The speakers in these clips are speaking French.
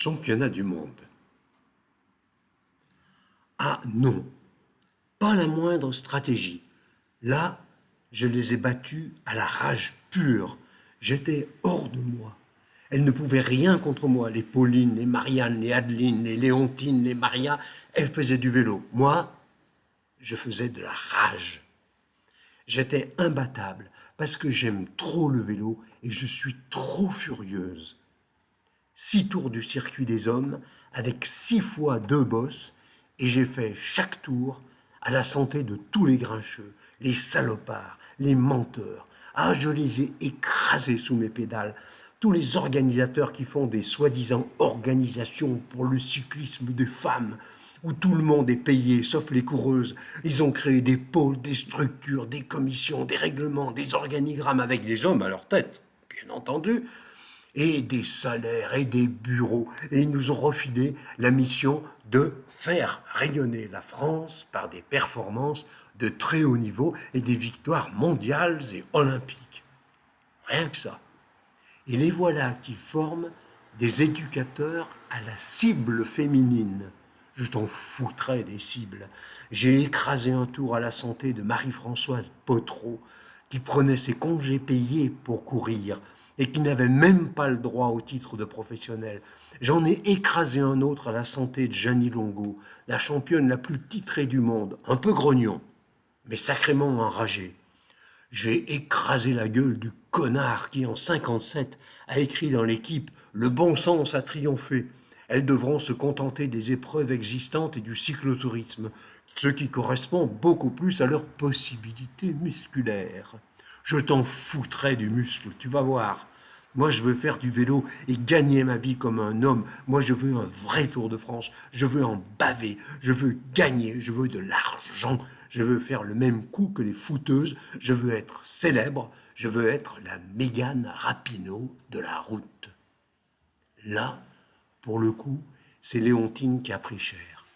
Championnat du monde. Ah non, pas la moindre stratégie. Là, je les ai battus à la rage pure. J'étais hors de moi. Elles ne pouvaient rien contre moi. Les Pauline, les Marianne, les Adeline, les Léontine, les Maria, elles faisaient du vélo. Moi, je faisais de la rage. J'étais imbattable parce que j'aime trop le vélo et je suis trop furieuse. 6 tours du circuit des hommes avec 6 fois 2 bosses et j'ai fait chaque tour à la santé de tous les grincheux, les salopards, les menteurs. Ah, je les ai écrasés sous mes pédales. Tous les organisateurs qui font des soi-disant organisations pour le cyclisme des femmes, où tout le monde est payé sauf les coureuses. Ils ont créé des pôles, des structures, des commissions, des règlements, des organigrammes avec des hommes à leur tête, bien entendu, et des salaires et des bureaux. Et ils nous ont refilé la mission de faire rayonner la France par des performances de très haut niveau et des victoires mondiales et olympiques. Rien que ça. Et les voilà qui forment des éducateurs à la cible féminine. Je t'en foutrais des cibles. J'ai écrasé un tour à la santé de Marie-Françoise Potreau, qui prenait ses congés payés pour courir et qui n'avait même pas le droit au titre de professionnel. J'en ai écrasé un autre à la santé de Jeannie Longo, la championne la plus titrée du monde, un peu grognon, mais sacrément enragé. J'ai écrasé la gueule du connard qui, en 57, a écrit dans l'équipe « Le bon sens a triomphé ». Elles devront se contenter des épreuves existantes et du cyclotourisme, ce qui correspond beaucoup plus à leurs possibilités musculaires. Je t'en foutrais du muscle, tu vas voir. Moi, je veux faire du vélo et gagner ma vie comme un homme. Moi, je veux un vrai Tour de France. Je veux en baver. Je veux gagner. Je veux de l'argent. Je veux faire le même coup que les footeuses. Je veux être célèbre. Je veux être la Mégane Rapinoe de la route. Là, pour le coup, c'est Léontine qui a pris cher.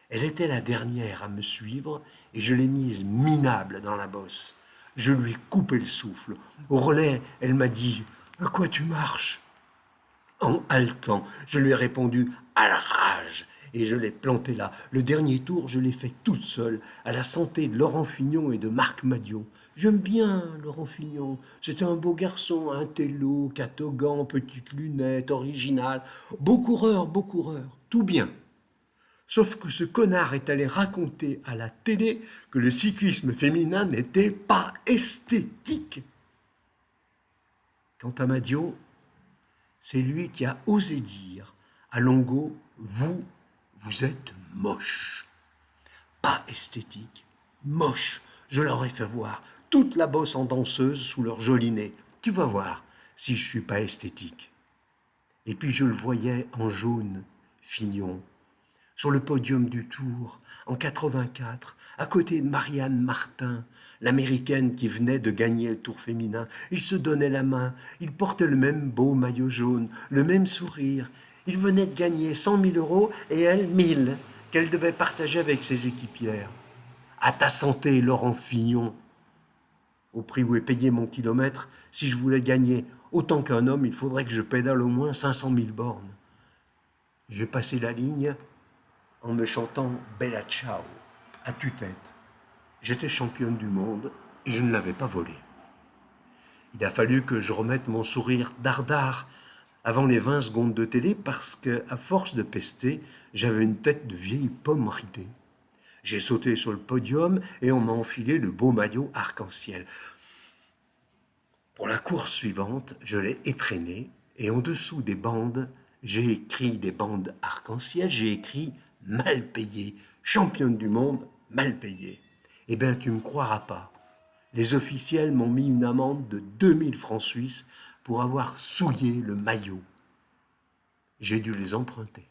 Elle était la dernière à me suivre et je l'ai mise minable dans la bosse. Je lui ai coupé le souffle. Au relais, elle m'a dit « À quoi tu marches ?» En haletant, je lui ai répondu « À la rage !» et je l'ai planté là. Le dernier tour, je l'ai fait toute seule, à la santé de Laurent Fignon et de Marc Madiot. J'aime bien Laurent Fignon. C'était un beau garçon, un télo, catogan, petites lunettes, original. Beau coureur, tout bien. Sauf que ce connard est allé raconter à la télé que le cyclisme féminin n'était pas esthétique. Quant à Madiot, c'est lui qui a osé dire à Longo « vous êtes moche ». Pas esthétique, moche. Je leur ai fait voir toute la bosse en danseuse sous leur joli nez. Tu vas voir si je suis pas esthétique. Et puis je le voyais en jaune, Fignon, sur le podium du Tour, en 84, à côté de Marianne Martin, l'américaine qui venait de gagner le Tour féminin. Ils se donnaient la main, ils portaient le même beau maillot jaune, le même sourire. Il venait de gagner 100 000 euros et elle 1000, qu'elle devait partager avec ses équipières. À ta santé, Laurent Fignon. Au prix où est payé mon kilomètre, si je voulais gagner autant qu'un homme, il faudrait que je pédale au moins 500 000 bornes. J'ai passé la ligne en me chantant Bella Ciao à tue-tête. J'étais championne du monde et je ne l'avais pas volé. Il a fallu que je remette mon sourire dardard avant les 20 secondes de télé parce que, à force de pester, j'avais une tête de vieille pomme ridée. J'ai sauté sur le podium et on m'a enfilé le beau maillot arc-en-ciel. Pour la course suivante, je l'ai étraîné et en dessous des bandes, j'ai écrit des bandes arc-en-ciel, j'ai écrit mal payé, championne du monde, mal payée. Eh bien, tu ne me croiras pas. Les officiels m'ont mis une amende de 2000 francs suisses pour avoir souillé le maillot. J'ai dû les emprunter.